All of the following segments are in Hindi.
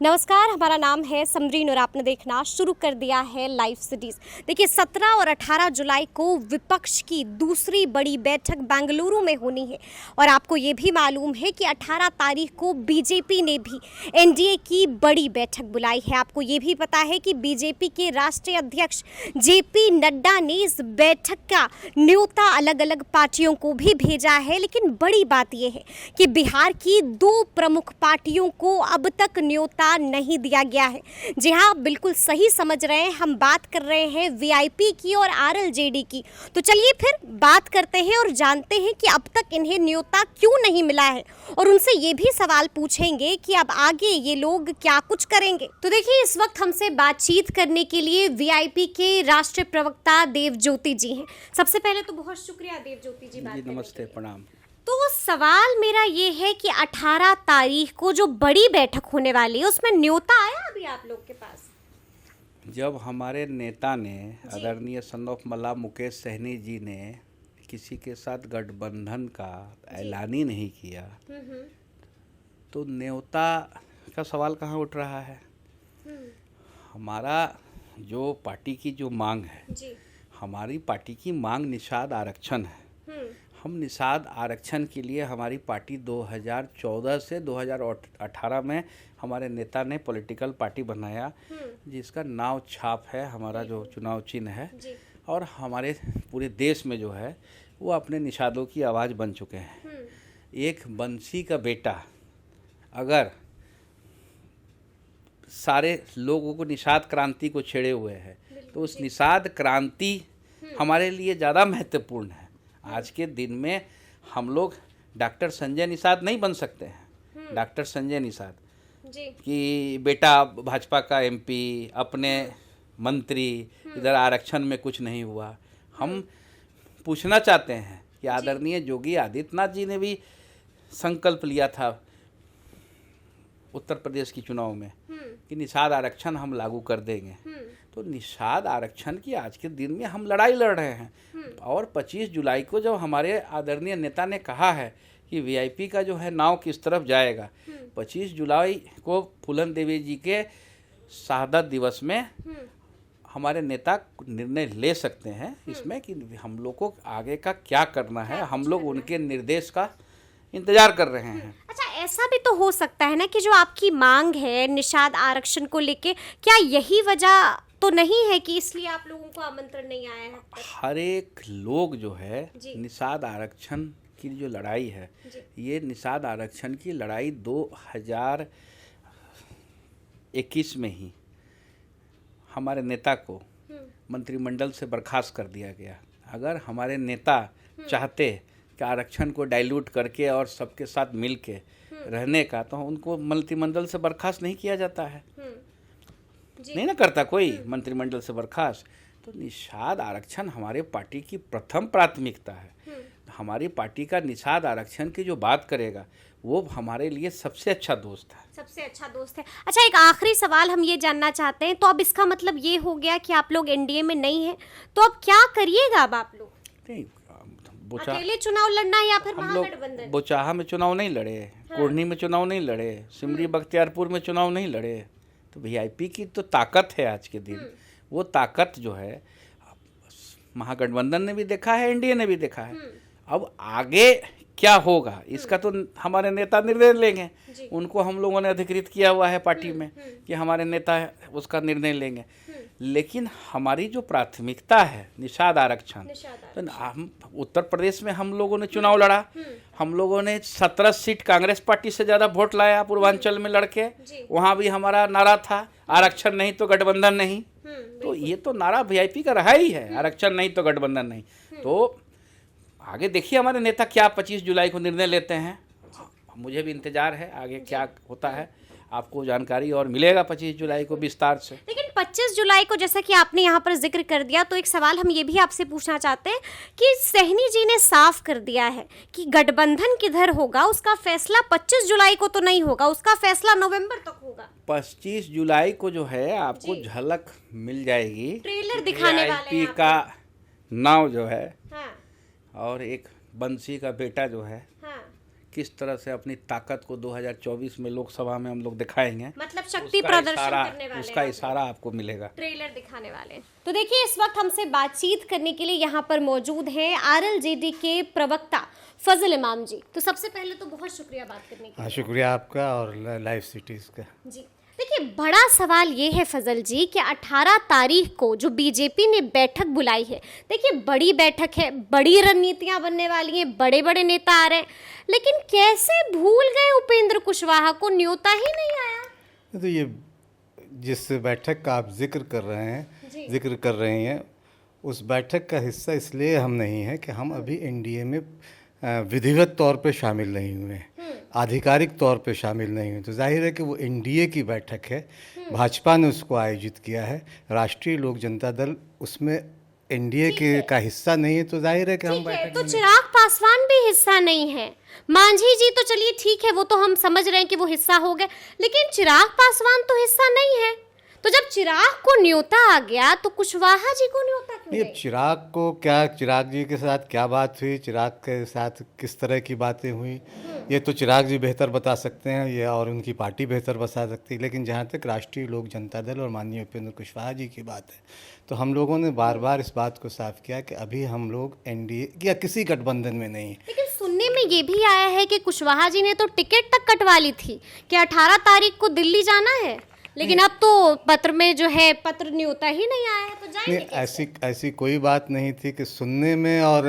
नमस्कार, हमारा नाम है समरीन और आपने देखना शुरू कर दिया है लाइव सिटीज़। देखिए 17 और 18 जुलाई को विपक्ष की दूसरी बड़ी बैठक बेंगलुरु में होनी है और आपको ये भी मालूम है कि 18 तारीख को बीजेपी ने भी एनडीए की बड़ी बैठक बुलाई है। आपको ये भी पता है कि बीजेपी के राष्ट्रीय अध्यक्ष जेपी नड्डा ने इस बैठक का न्योता अलग अलग पार्टियों को भी भेजा है, लेकिन बड़ी बात यह है कि बिहार की दो प्रमुख पार्टियों को अब तक न्योता नहीं दिया गया है। जी हाँ, बिल्कुल सही समझ रहे हैं, हम बात कर रहे हैं वीआईपी की और आरएलजेडी की। तो चलिए फिर बात करते हैं और जानते हैं कि अब तक इन्हें न्योता क्यों नहीं मिला है और उनसे ये भी सवाल पूछेंगे कि अब आगे ये लोग क्या कुछ करेंगे। तो देखिए, इस वक्त हमसे बातचीत करने के लिए वीआईपी के राष्ट्रीय प्रवक्ता देवज्योति जी हैं। सबसे पहले तो बहुत शुक्रिया देवज्योति जी, बात करने नमस्ते, के लिए। प्रणाम। तो सवाल मेरा ये है कि 18 तारीख को जो बड़ी बैठक होने वाली है उसमें न्योता आया अभी आप लोग के पास? जब हमारे नेता ने आदरणीय सन ऑफ मल्ला मुकेश सहनी जी ने किसी के साथ गठबंधन का ऐलान ही नहीं किया तो न्योता का सवाल कहाँ उठ रहा है। हमारा जो पार्टी की जो मांग है जी। हमारी पार्टी की मांग निषाद आरक्षण है। हम निषाद आरक्षण के लिए हमारी पार्टी 2014 से 2018 में हमारे नेता ने पॉलिटिकल पार्टी बनाया जिसका नाव छाप है, हमारा जो चुनाव चिन्ह है, और हमारे पूरे देश में जो है वो अपने निषादों की आवाज़ बन चुके हैं। एक बंसी का बेटा अगर सारे लोगों को निषाद क्रांति को छेड़े हुए है तो उस निषाद क्रांति हमारे लिए ज़्यादा महत्वपूर्ण है। आज के दिन में हम लोग डॉक्टर संजय निषाद नहीं बन सकते हैं। डॉक्टर संजय निषाद कि बेटा भाजपा का एमपी, अपने मंत्री, इधर आरक्षण में कुछ नहीं हुआ। हम पूछना चाहते हैं कि आदरणीय योगी आदित्यनाथ जी ने भी संकल्प लिया था उत्तर प्रदेश की चुनाव में कि निषाद आरक्षण हम लागू कर देंगे। तो निषाद आरक्षण की आज के दिन में हम लड़ाई लड़ रहे हैं और 25 जुलाई को जब हमारे आदरणीय नेता ने कहा है कि वीआईपी का जो है नाव किस तरफ जाएगा, 25 जुलाई को फूलन देवी जी के शहादत दिवस में हमारे नेता निर्णय ले सकते हैं इसमें कि हम लोग को आगे का क्या करना है। हम लोग उनके निर्देश का इंतजार कर रहे हैं। अच्छा, ऐसा भी तो हो सकता है ना कि जो आपकी मांग है निषाद आरक्षण को लेके, क्या यही वजह तो नहीं है कि इसलिए आप लोगों को आमंत्रण नहीं आया है? हर एक लोग जो है निषाद आरक्षण की जो लड़ाई है, ये निषाद आरक्षण की लड़ाई 2021 में ही हमारे नेता को मंत्रिमंडल से बर्खास्त कर दिया गया। अगर हमारे नेता चाहते कि आरक्षण को डाइल्यूट करके और सबके साथ मिल के रहने का, तो उनको मंत्रिमंडल से बर्खास्त नहीं किया जाता है। नहीं ना करता कोई मंत्रिमंडल से बर्खास्त। तो निषाद आरक्षण हमारे पार्टी की प्रथम प्राथमिकता है। हमारी पार्टी का निषाद आरक्षण की जो बात करेगा वो हमारे लिए सबसे अच्छा दोस्त है। सबसे अच्छा दोस्त है। अच्छा, एक आखिरी सवाल हम ये जानना चाहते हैं, तो अब इसका मतलब ये हो गया कि आप लोग एनडीए में नहीं हैं, तो अब क्या करिएगा? अब आप लोग नहीं, अकेले चुनाव लड़ना या फिर महागठबंधन? बोचाहा में चुनाव नहीं लड़े, कोढ़नी में चुनाव नहीं लड़े, सिमरी बख्तियारपुर में चुनाव नहीं लड़े। तो वीआईपी की तो ताकत है आज के दिन, वो ताकत जो है महागठबंधन ने भी देखा है, एनडीए ने भी देखा है। अब आगे क्या होगा इसका तो हमारे नेता निर्णय लेंगे। उनको हम लोगों ने अधिकृत किया हुआ है पार्टी में कि हमारे नेता उसका निर्णय लेंगे। लेकिन हमारी जो प्राथमिकता है निषाद आरक्षण, तो हम उत्तर प्रदेश में हम लोगों ने चुनाव लड़ा, हम लोगों ने 17 सीट कांग्रेस पार्टी से ज़्यादा वोट लाया पूर्वांचल में लड़के। वहाँ भी हमारा नारा था आरक्षण नहीं तो गठबंधन नहीं। तो ये तो नारा वीआईपी का रहा ही है, आरक्षण नहीं तो गठबंधन नहीं। तो आगे देखिए हमारे नेता क्या 25 जुलाई को निर्णय लेते हैं। मुझे भी इंतजार है आगे क्या होता है, आपको जानकारी और मिलेगा 25 जुलाई को विस्तार से। लेकिन 25 जुलाई को जैसा कि आपने यहाँ पर जिक्र कर दिया, तो एक सवाल हम ये भी आपसे पूछना चाहते हैं कि सहनी जी ने साफ कर दिया है कि गठबंधन किधर होगा उसका फैसला 25 जुलाई को तो नहीं होगा, उसका फैसला नवंबर तक होगा। 25 जुलाई को जो है आपको झलक मिल जाएगी, ट्रेलर दिखाने वाले हैं का नाव जो है और एक बंसी का बेटा जो है किस तरह से अपनी ताकत को 2024 में लोकसभा में हम लोग दिखाएंगे, मतलब शक्ति प्रदर्शन करने वाले उसका हैं। इशारा आपको मिलेगा, ट्रेलर दिखाने वाले हैं। तो देखिए इस वक्त हमसे बातचीत करने के लिए यहाँ पर मौजूद हैं आरएलजेडी के प्रवक्ता फजल इमाम जी। तो सबसे पहले तो बहुत शुक्रिया बात करने के लिए। शुक्रिया आपका और लाइफ सिटीज़ का। जी देखिए बड़ा सवाल ये है फजल जी कि 18 तारीख को जो बीजेपी ने बैठक बुलाई है, देखिए बड़ी बैठक है, बड़ी रणनीतियां बनने वाली हैं, बड़े बड़े नेता आ रहे हैं, लेकिन कैसे भूल गए उपेंद्र कुशवाहा को, न्योता ही नहीं आया। तो ये जिस बैठक का आप जिक्र कर रहे हैं उस बैठक का हिस्सा इसलिए हम नहीं हैं कि हम अभी एनडीए में विधिवत तौर पे शामिल नहीं हुए, आधिकारिक तौर पे शामिल नहीं हुए। तो जाहिर है कि वो एनडीए की बैठक है, भाजपा ने उसको आयोजित किया है, राष्ट्रीय लोक जनता दल उसमें एनडीए के का हिस्सा नहीं है, तो जाहिर है कि हम बैठक तो चिराग पासवान भी हिस्सा नहीं है, मांझी जी तो चलिए ठीक है, वो तो हम समझ रहे हैं कि वो हिस्सा हो गए, लेकिन चिराग पासवान तो हिस्सा नहीं है। तो जब चिराग को न्योता आ गया तो कुशवाहा जी को न्योता क्यों नहीं? चिराग को क्या, चिराग जी के साथ क्या बात हुई, चिराग के साथ किस तरह की बातें हुई, ये तो चिराग जी बेहतर बता सकते हैं, ये और उनकी पार्टी बेहतर बता सकती है। लेकिन जहाँ तक राष्ट्रीय लोक जनता दल और माननीय उपेंद्र कुशवाहा जी की बात है, तो हम लोगों ने बार बार इस बात को साफ किया कि अभी हम लोग एनडीए या किसी गठबंधन में नहीं। लेकिन सुनने में ये भी आया है कि कुशवाहा जी ने तो टिकट तक कटवा ली थी कि 18 तारीख को दिल्ली जाना है, लेकिन अब तो पत्र में जो है पत्र न्योता ही नहीं आया है, तो जाएंगे कैसे? ऐसी कोई बात नहीं थी कि सुनने में, और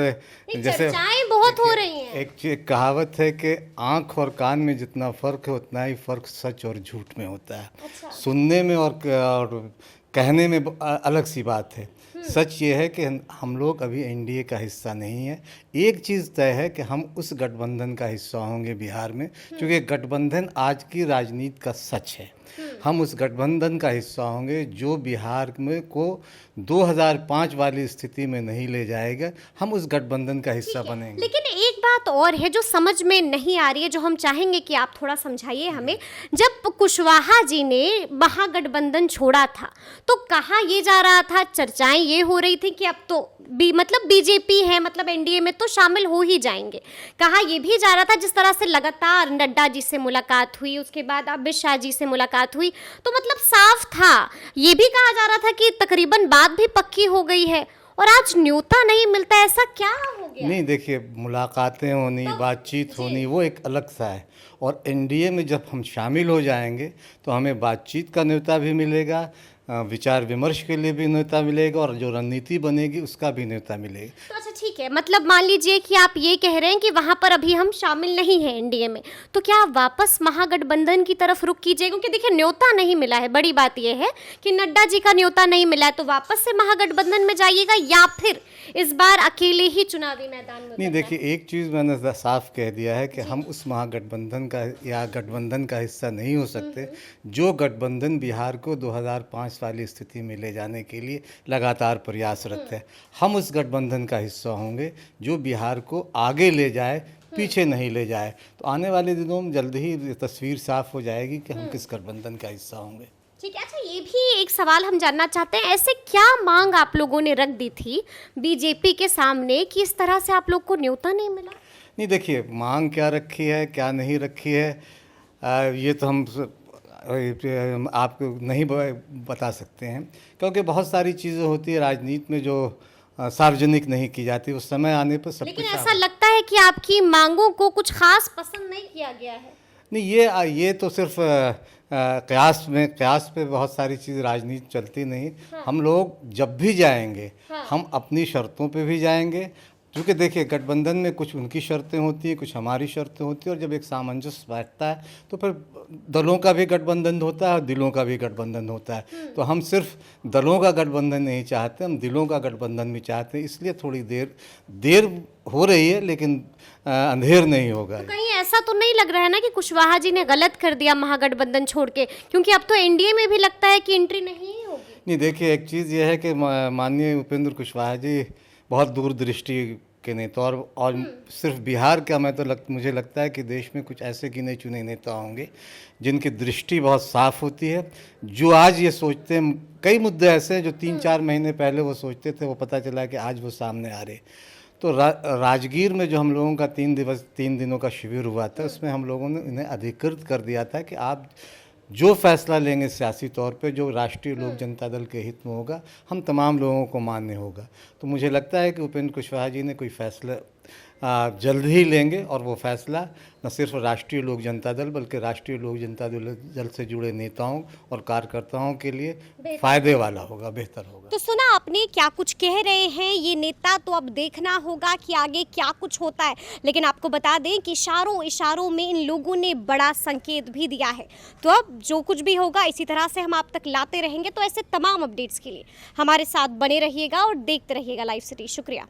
जैसे चर्चाएं बहुत हो रही हैं। एक कहावत है कि आँख और कान में जितना फ़र्क है उतना ही फ़र्क सच और झूठ में होता है। अच्छा। सुनने में और कहने में अलग सी बात है। सच ये है कि हम लोग अभी एनडीए का हिस्सा नहीं है। एक चीज़ तय है कि हम उस गठबंधन का हिस्सा होंगे बिहार में, क्योंकि गठबंधन आज की राजनीति का सच है। हम उस गठबंधन का हिस्सा होंगे जो बिहार में को 2005 वाली स्थिति में नहीं ले जाएगा। हम उस गठबंधन का हिस्सा बनेंगे। लेकिन एक बात और है जो समझ में नहीं आ रही है, जो हम चाहेंगे कि आप थोड़ा समझाइए हमें। जब कुशवाहा जी ने महागठबंधन छोड़ा था तो कहा ये जा रहा था, चर्चाएं ये हो रही थी कि अब तो मतलब बीजेपी है, मतलब एनडीए में तो शामिल हो ही जाएंगे। कहा ये भी जा रहा था, जिस तरह से लगातार नड्डा जी से मुलाकात हुई, उसके बाद अमित शाह जी से मुलाकात हुई, तो मतलब साफ था। ये भी कहा जा रहा था कि तकरीबन बात भी पक्की हो गई है, और आज न्योता नहीं मिलता, ऐसा क्या हो गया? नहीं, देखिए, मुलाकातें होनी, बातचीत होनी वो एक अलग सा है, और एनडीए में जब हम शामिल हो जाएंगे तो हमें बातचीत का न्योता भी मिलेगा, विचार विमर्श के लिए भी न्योता मिलेगा, और जो रणनीति बनेगी उसका भी न्योता मिलेगा। तो अच्छा ठीक है, मतलब मान लीजिए कि आप ये कह रहे हैं कि वहाँ पर अभी हम शामिल नहीं हैं एनडीए में, तो क्या आप वापस महागठबंधन की तरफ रुख कीजिए? क्योंकि देखिए न्योता नहीं मिला है, बड़ी बात यह है कि नड्डा जी का न्योता नहीं मिला है, तो वापस से महागठबंधन में जाइएगा या फिर इस बार अकेले ही चुनावी मैदान में? नहीं, देखिए, एक चीज़ मैंने साफ कह दिया है कि हम उस महागठबंधन का या गठबंधन का हिस्सा नहीं हो सकते जो गठबंधन बिहार को 2005 वाली स्थिति में ले जाने के लिए लगातार प्रयासरत है। हम उस गठबंधन का हिस्सा होंगे जो बिहार को आगे ले जाए, पीछे नहीं ले जाए। तो आने वाले दिनों में जल्द ही तस्वीर साफ हो जाएगी कि हम किस गठबंधन का हिस्सा होंगे। ठीक है। अच्छा, ये भी एक सवाल हम जानना चाहते हैं, ऐसे क्या मांग आप लोगों ने रख दी थी बीजेपी के सामने कि इस तरह से आप लोग को न्योता नहीं मिला? नहीं, देखिए, मांग क्या रखी है, क्या नहीं रखी है, ये तो हम आपको नहीं बता सकते हैं, क्योंकि बहुत सारी चीज़ें होती है राजनीति में जो सार्वजनिक नहीं की जाती, उस समय आने पर सब लेकिन कुछ ऐसा लगता है कि आपकी मांगों को कुछ खास पसंद नहीं किया गया है। नहीं, ये तो सिर्फ कयास पे बहुत सारी चीज़ राजनीति चलती नहीं। हाँ। हम लोग जब भी जाएंगे, हाँ। हम अपनी शर्तों पे भी जाएंगे, क्योंकि देखिए गठबंधन में कुछ उनकी शर्तें होती हैं, कुछ हमारी शर्तें होती हैं, और जब एक सामंजस्य बैठता है तो फिर दलों का भी गठबंधन होता है और दिलों का भी गठबंधन होता है। तो हम सिर्फ दलों का गठबंधन नहीं चाहते, हम दिलों का गठबंधन भी चाहते हैं। इसलिए थोड़ी देर हो रही है, लेकिन अंधेर नहीं होगा। तो कहीं ऐसा तो नहीं लग रहा है ना कि कुशवाहा जी ने गलत कर दिया महागठबंधन छोड़ के, क्योंकि अब तो एनडीए में भी लगता है कि एंट्री नहीं होगी। नहीं, देखिए, एक चीज़ यह है कि माननीय उपेंद्र कुशवाहा जी बहुत दूरदृष्टि के नेता, और सिर्फ बिहार का मुझे लगता है कि देश में कुछ ऐसे गिने चुने नेता होंगे जिनकी दृष्टि बहुत साफ होती है, जो आज ये सोचते हैं। कई मुद्दे ऐसे हैं जो 3-4 महीने पहले वो सोचते थे, वो पता चला कि आज वो सामने आ रहे। तो राजगीर में जो हम लोगों का 3 दिनों का शिविर हुआ था, उसमें हम लोगों ने इन्हें अधिकृत कर दिया था कि आप जो फैसला लेंगे सियासी तौर पे, जो राष्ट्रीय लोक जनता दल के हित में होगा, हम तमाम लोगों को मान्य होगा। तो मुझे लगता है कि उपेंद्र कुशवाहा जी ने कोई फैसला जल्द ही लेंगे, और वो फैसला न सिर्फ राष्ट्रीय लोक जनता दल बल्कि राष्ट्रीय लोक जनता दल से जुड़े नेताओं और कार्यकर्ताओं के लिए फ़ायदे वाला होगा, बेहतर होगा। तो सुना आपने क्या कुछ कह रहे हैं ये नेता, तो अब देखना होगा कि आगे क्या कुछ होता है। लेकिन आपको बता दें कि इशारों इशारों में इन लोगों ने बड़ा संकेत भी दिया है। तो अब जो कुछ भी होगा इसी तरह से हम आप तक लाते रहेंगे। तो ऐसे तमाम अपडेट्स के लिए हमारे साथ बने रहिएगा और देखते रहिएगा लाइव सिटी। शुक्रिया।